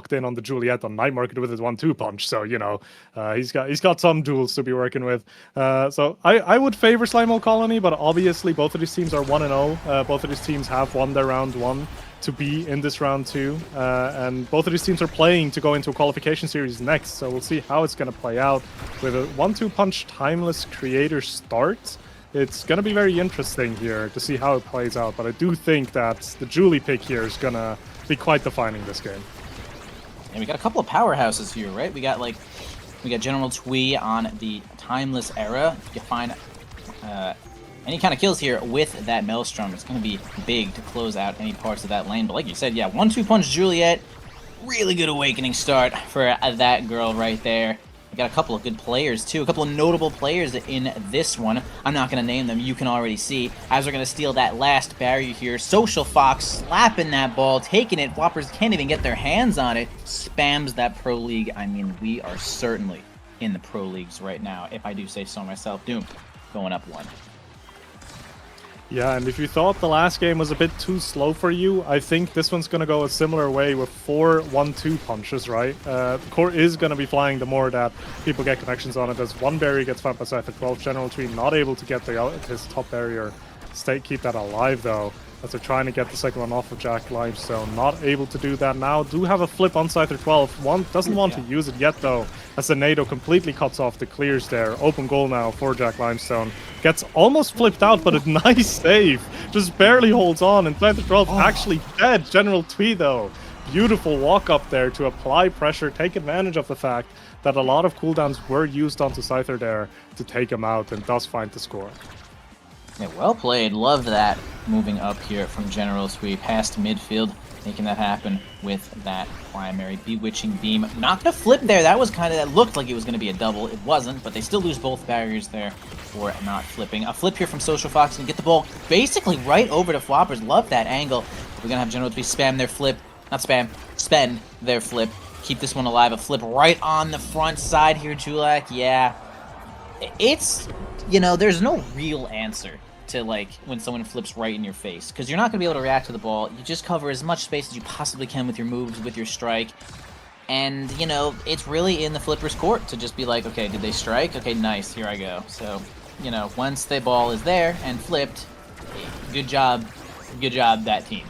locked in on the Juliet on Night Market with his 1-2 punch. So, you know, he's got some duels to be working with. So I would favor Slime Colony, but obviously both of these teams are 1-0. Both of these teams have won their round 1 to be in this round 2. And both of these teams are playing to go into a qualification series next. So we'll see how it's going to play out with a 1-2 punch timeless creator start. It's going to be very interesting here to see how it plays out, but I do think that the Julie pick here is going to be quite defining this game. And we got a couple of powerhouses here, right? We got General Twee on the Timeless era. You can find any kind of kills here with that Maelstrom. It's going to be big to close out any parts of that lane. But like you said, yeah, 1-2 punch Juliet. Really good awakening start for that girl right there. We got a couple of good players, too. A couple of notable players in this one. I'm not going to name them. You can already see. As we're going to steal that last barrier here. Social Fox slapping that ball, taking it. Floppers can't even get their hands on it. Spams that Pro League. I mean, we are certainly in the Pro Leagues right now, if I do say so myself. Doom going up 1. Yeah, and if you thought the last game was a bit too slow for you, I think this one's going to go a similar way with 4 1-2 punches, right? The core is going to be flying the more that people get connections on it. As one barrier gets found by SYTHER12, General Twee not able to get his top barrier. Keep that alive, though, as they're trying to get the second one off of Jack Limestone. Not able to do that now. Do have a flip on SYTHER12. Doesn't want to use it yet, though, as the NATO completely cuts off the clears there. Open goal now for Jack Limestone. Gets almost flipped out, but a nice save. Just barely holds on, and SYTHER12 actually dead. General Twee, though. Beautiful walk up there to apply pressure, take advantage of the fact that a lot of cooldowns were used onto Scyther there to take him out, and does find the score. Yeah, well played. Love that. Moving up here from General Twee past midfield, making that happen with that primary Bewitching Beam. Not gonna flip there. That looked like it was gonna be a double. It wasn't, but they still lose both barriers there for not flipping. A flip here from Social Fox and get the ball basically right over to Floppers. Love that angle. We're gonna have General Twee spam their flip. Not spam, spend their flip. Keep this one alive. A flip right on the front side here, Julak. Yeah. It's, you know, there's no real answer to, like, when someone flips right in your face, because you're not going to be able to react to the ball. You just cover as much space as you possibly can with your moves, with your strike, and, you know, it's really in the flipper's court to just be like, okay, did they strike? Okay, nice, here I go. So, you know, once the ball is there and flipped, good job, that team.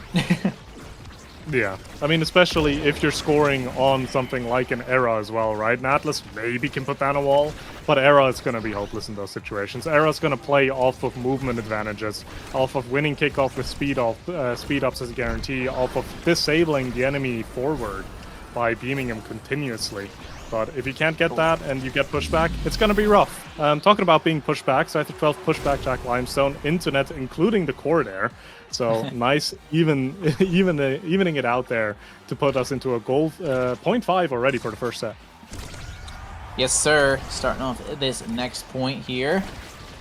Yeah, I mean, especially if you're scoring on something like an Era as well, right? Atlas maybe can put down a wall, but Era is going to be hopeless in those situations. Era is going to play off of movement advantages, off of winning kickoff with speed ups as a guarantee, off of disabling the enemy forward by beaming him continuously. But if you can't get that and you get pushback, it's going to be rough. Talking about being pushed back, SYTHER12 pushed back Jack Limestone, Internet, including the core there. So nice, evening it out there to put us into a goal 0.5 already for the first set. Yes, sir. Starting off this next point here.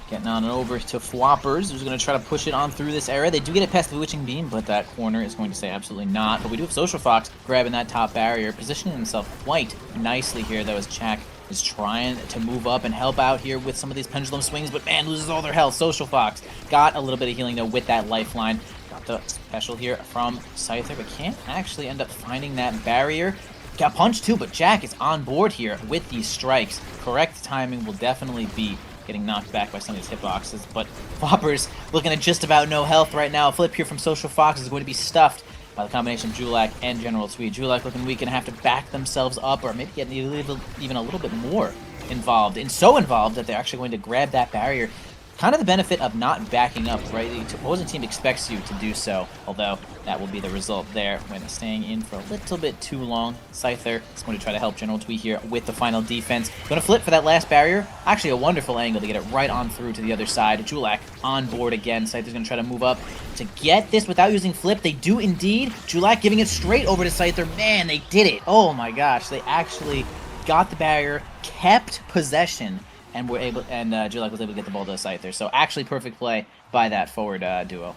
Getting on over to Floppers, who's going to try to push it on through this area. They do get it past the Bewitching Beam, but that corner is going to say absolutely not. But we do have Social Fox grabbing that top barrier, positioning himself quite nicely here, though, as Chak is trying to move up and help out here with some of these pendulum swings, but man, loses all their health. Social Fox got a little bit of healing, though, with that lifeline. Got the special here from Scyther, but can't actually end up finding that barrier. Got punched, too, but Jack is on board here with these strikes. Correct timing will definitely be getting knocked back by some of these hitboxes, but Floppers looking at just about no health right now. A flip here from Social Fox is going to be stuffed by the combination of Julak and General Twee. Julak looking weak and have to back themselves up, or maybe get even a little bit more involved, and so involved that they're actually going to grab that barrier. Kind of the benefit of not backing up, right? The opposing team expects you to do so, although that will be the result there when staying in for a little bit too long. Scyther is going to try to help General Twee here with the final defense. Going to flip for that last barrier. Actually, a wonderful angle to get it right on through to the other side. Julak on board again. Scyther's going to try to move up to get this without using flip. They do indeed. Julak giving it straight over to Scyther. Man, they did it. Oh my gosh. They actually got the barrier, kept possession, and Julak was able to get the ball to Scyther. So actually perfect play by that forward duo.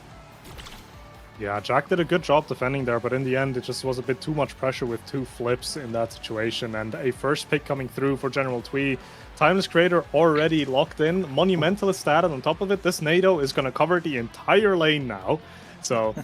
Yeah, Jack did a good job defending there, but in the end, it just was a bit too much pressure with 2 flips in that situation. And a first pick coming through for General Twee. Timeless Creator already locked in. Monumentalist stat, and on top of it, this NATO is going to cover the entire lane now. So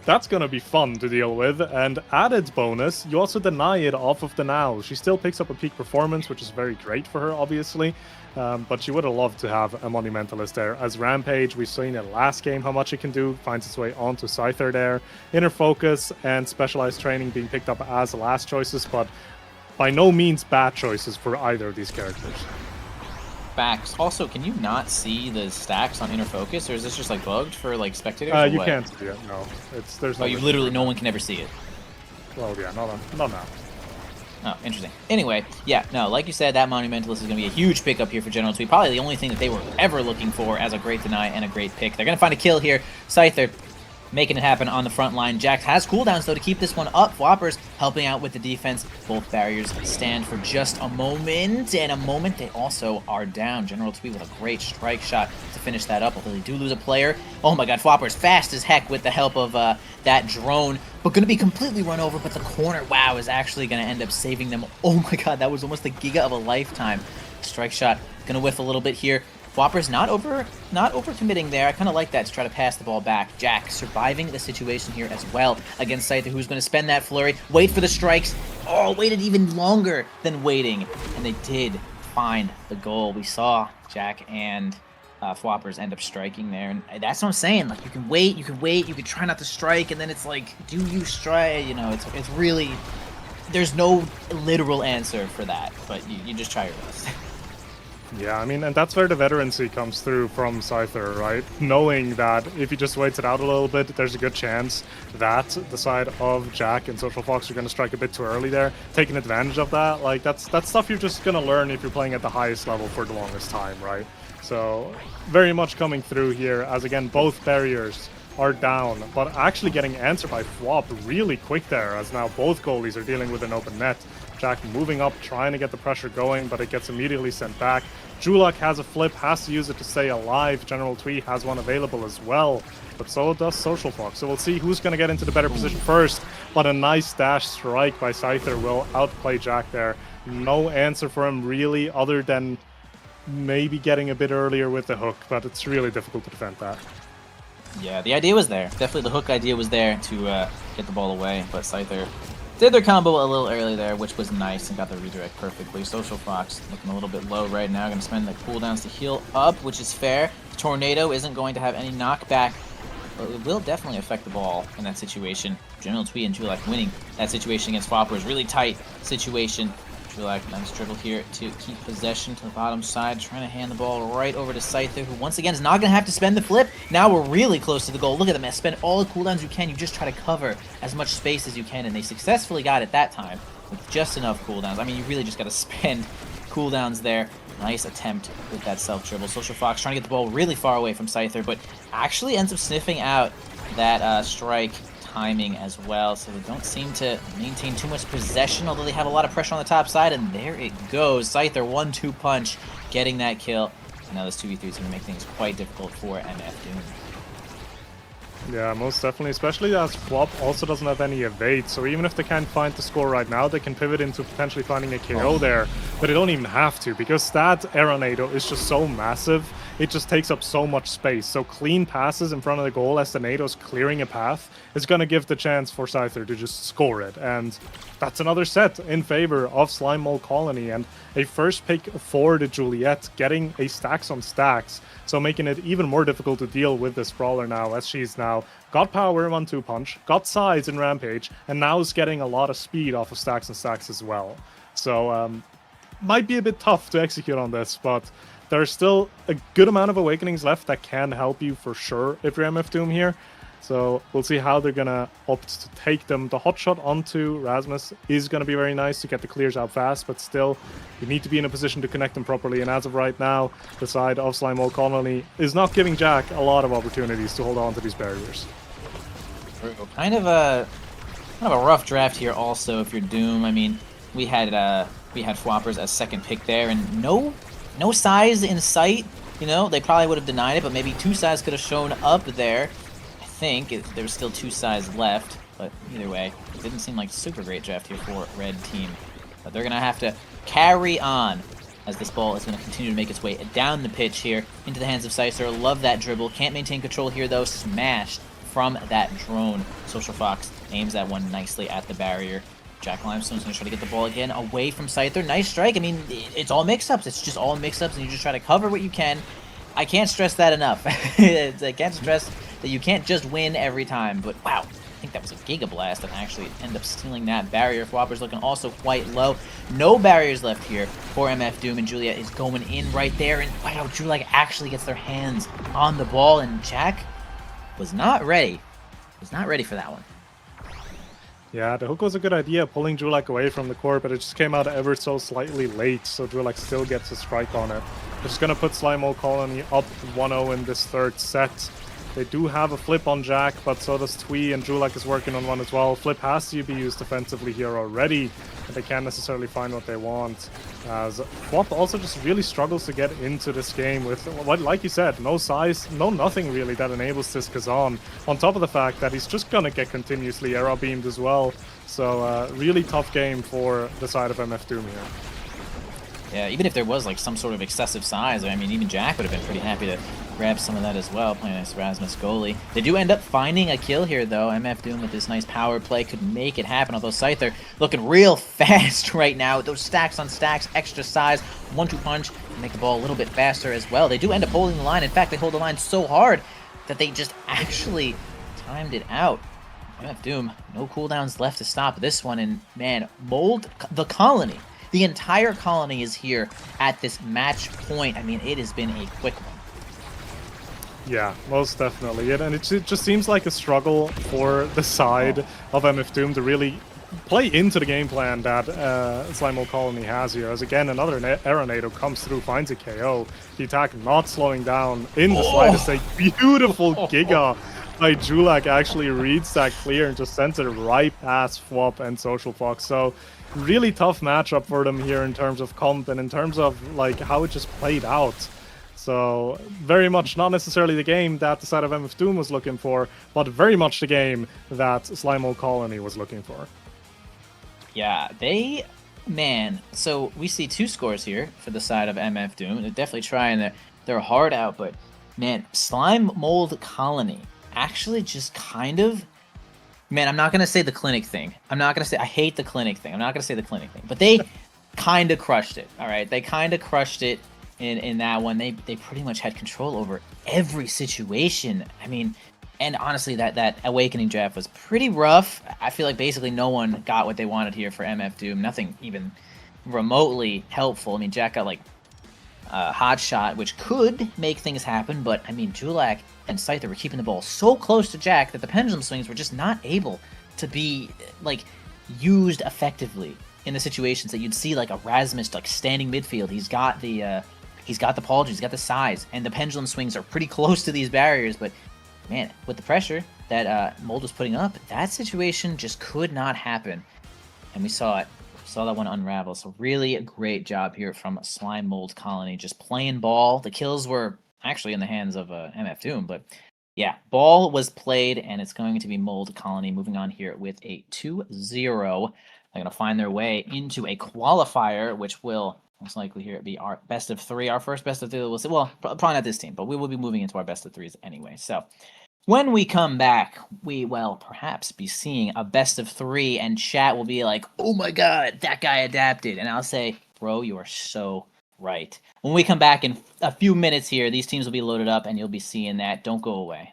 that's going to be fun to deal with. And added bonus, you also deny it off of the NASL. She still picks up a peak performance, which is very great for her, obviously. But she would have loved to have a Monumentalist there. As Rampage, we've seen it last game how much it can do. Finds its way onto Scyther there. Inner Focus and Specialized Training being picked up as the last choices, but by no means bad choices for either of these characters. Facts. Also, can you not see the stacks on Inner Focus, or is this just like bugged for like spectators? You can't see it. No, there's. Oh, you literally no one can ever see it. Well, yeah, not now. Oh, interesting. Anyway, yeah, no, like you said, that Monumentalist is going to be a huge pickup here for General Tweet. Probably the only thing that they were ever looking for as a great deny and a great pick. They're going to find a kill here. Scyther making it happen on the front line. Jax has cooldowns, though, to keep this one up. Whoppers helping out with the defense. Both barriers stand for just a moment. And a moment, they also are down. General Tweet with a great strike shot to finish that up, although they do lose a player. Oh my god, Whoppers fast as heck with the help of that drone, but going to be completely run over. But the corner, wow, is actually going to end up saving them. Oh my god, that was almost the giga of a lifetime. Strike shot going to whiff a little bit here. Whoppers not overcommitting there. I kind of like that to try to pass the ball back. Jack surviving the situation here as well against Scyther, who's going to spend that flurry, wait for the strikes. Oh, waited even longer than waiting, and they did find the goal. We saw Jack and Whoppers end up striking there, and that's what I'm saying. Like, you can wait, you can try not to strike, and then it's like, do you strike? You know, it's really, there's no literal answer for that, but you just try your best. Yeah, I mean, and that's where the veterancy comes through from Scyther, right? Knowing that if he just waits it out a little bit, there's a good chance that the side of Jack and Social Fox are going to strike a bit too early there, taking advantage of that. Like, that's stuff you're just going to learn if you're playing at the highest level for the longest time, right? So, very much coming through here, as again, both barriers are down, but actually getting answered by Fwop really quick there, as now both goalies are dealing with an open net. Jack moving up, trying to get the pressure going, but it gets immediately sent back. Julak has a flip, has to use it to stay alive. General Twee has one available as well, but so does Social Fox. So we'll see who's going to get into the better position first, but a nice dash strike by Scyther will outplay Jack there. No answer for him really, other than maybe getting a bit earlier with the hook, but it's really difficult to defend that. Yeah, the idea was there. Definitely the hook idea was there to get the ball away, but Scyther did their combo a little early there, which was nice, and got the redirect perfectly. Social Fox looking a little bit low right now. Going to spend the cooldowns to heal up, which is fair. Tornado isn't going to have any knockback, but it will definitely affect the ball in that situation. General Twee and Julak winning that situation against Fopper is really tight situation. Julak, nice dribble here to keep possession to the bottom side, trying to hand the ball right over to Scyther, who once again is not going to have to spend the flip. Now we're really close to the goal. Look at them, man. Spend all the cooldowns you can. You just try to cover as much space as you can, and they successfully got it that time with just enough cooldowns. I mean, you really just got to spend cooldowns there. Nice attempt with that self-dribble. Social Fox trying to get the ball really far away from Scyther, but actually ends up sniffing out that strike timing as well, so they don't seem to maintain too much possession, although they have a lot of pressure on the top side, and there it goes. Scyther 1-2 punch, getting that kill. Now this 2v3 is going to make things quite difficult for MF Doom. Yeah, most definitely, especially as Flop also doesn't have any evade, so even if they can't find the score right now, they can pivot into potentially finding a KO there, but they don't even have to, because that Aeronado is just so massive, it just takes up so much space. So clean passes in front of the goal as the NATO's clearing a path is going to give the chance for Scyther to just score it, and that's another set in favor of Slime Mold Colony, and a first pick for the Juliet, getting a stacks on stacks, so making it even more difficult to deal with this brawler now, as she's now got power in 1-2 punch, got size in Rampage, and now is getting a lot of speed off of stacks and stacks as well. So might be a bit tough to execute on this, but there's still a good amount of awakenings left that can help you for sure if you're MF Doom here. So we'll see how they're going to opt to take them. The hot shot onto Rasmus is going to be very nice to get the clears out fast, but still, you need to be in a position to connect them properly. And as of right now, the side of Slime Mold Colony is not giving Jack a lot of opportunities to hold on to these barriers. Kind of a rough draft here also if you're Doom. I mean, we had Fwoppers as second pick there, and no size in sight. You know, they probably would have denied it, but maybe 2 size could have shown up there. I think there was still 2 sides left, but either way, it didn't seem like a super great draft here for Red Team. But they're going to have to carry on as this ball is going to continue to make its way down the pitch here into the hands of Scyther. Love that dribble. Can't maintain control here, though. Smashed from that drone. Social Fox aims that one nicely at the barrier. Jack Limestone's going to try to get the ball again away from Scyther. Nice strike. I mean, it's all mix-ups. It's just all mix-ups, and you just try to cover what you can. I can't stress that enough. I can't stress that you can't just win every time. But wow, I think that was a Giga Blast that actually ended up stealing that barrier. Fwapper's looking also quite low. No barriers left here for MF Doom, and Juliet is going in right there. And wow, Juliet actually gets their hands on the ball, and Jack was not ready. Was not ready for that one. Yeah, the hook was a good idea, pulling Julak away from the core, but it just came out ever so slightly late, so Julak still gets a strike on it. They're just going to put Slimo Colony up 1-0 in this third set. They do have a flip on Jack, but so does Twee, and Julak is working on one as well. Flip has to be used defensively here already, but they can't necessarily find what they want. As Fwap also just really struggles to get into this game with, like you said, no size, no nothing really that enables this Kazan. On top of the fact that he's just gonna get continuously arrow beamed as well. So really tough game for the side of MF Doom here. Yeah, even if there was like some sort of excessive size, I mean, even Jack would have been pretty happy to grab some of that as well, playing as Rasmus goalie. They do end up finding a kill here, though. MF Doom with this nice power play could make it happen, although Scyther looking real fast right now. Those stacks on stacks, extra size, 1-2 punch, make the ball a little bit faster as well. They do end up holding the line. In fact, they hold the line so hard that they just actually timed it out. MF Doom, no cooldowns left to stop this one, and man, Mold, the colony. The entire colony is here at this match point. I mean, it has been a quick one. Yeah, most definitely. And it just seems like a struggle for the side of MF Doom to really play into the game plan that Slimo Colony has here. As again, another Aeronado comes through, finds a KO. The attack not slowing down in the slightest. A beautiful Giga by Julak actually reads that clear and just sends it right past Fwap and Social Fox. So really tough matchup for them here in terms of comp and in terms of like how it just played out. So very much not necessarily the game that the side of MF Doom was looking for, but very much the game that Slimo Colony was looking for. Yeah, man, so we see 2 scores here for the side of MF Doom. They're definitely trying their heart out, but man, Slime Mold Colony actually just kind of, man, I'm not going to say the clinic thing. I'm not going to say, I hate the clinic thing. I'm not going to say the clinic thing, but they kind of crushed it, all right? They kind of crushed it in that one. They pretty much had control over every situation. I mean, and honestly, that Awakening draft was pretty rough. I feel like basically no one got what they wanted here for MF Doom. Nothing even remotely helpful. I mean, Jack got like Hot Shot, which could make things happen, but I mean, Julak and Scyther were keeping the ball so close to Jack that the pendulum swings were just not able to be like used effectively in the situations that you'd see like a Rasmus like standing midfield. He's got the Pauldron, he's got the size, and the pendulum swings are pretty close to these barriers, but man, with the pressure that Mold was putting up, that situation just could not happen. And we saw it. We saw that one unravel. So really a great job here from Slime Mold Colony, just playing ball. The kills were actually in the hands of MF Doom, but yeah, ball was played, and it's going to be Mold Colony moving on here with a 2-0. They're going to find their way into a qualifier, which will most likely here be our best of 3. Our first best of 3, we'll see. Well, probably not this team, but we will be moving into our best of 3s anyway. So when we come back, we will perhaps be seeing a best of 3, and chat will be like, oh my god, that guy adapted. And I'll say, bro, you are so right. When we come back in a few minutes here, these teams will be loaded up, and you'll be seeing that. Don't go away.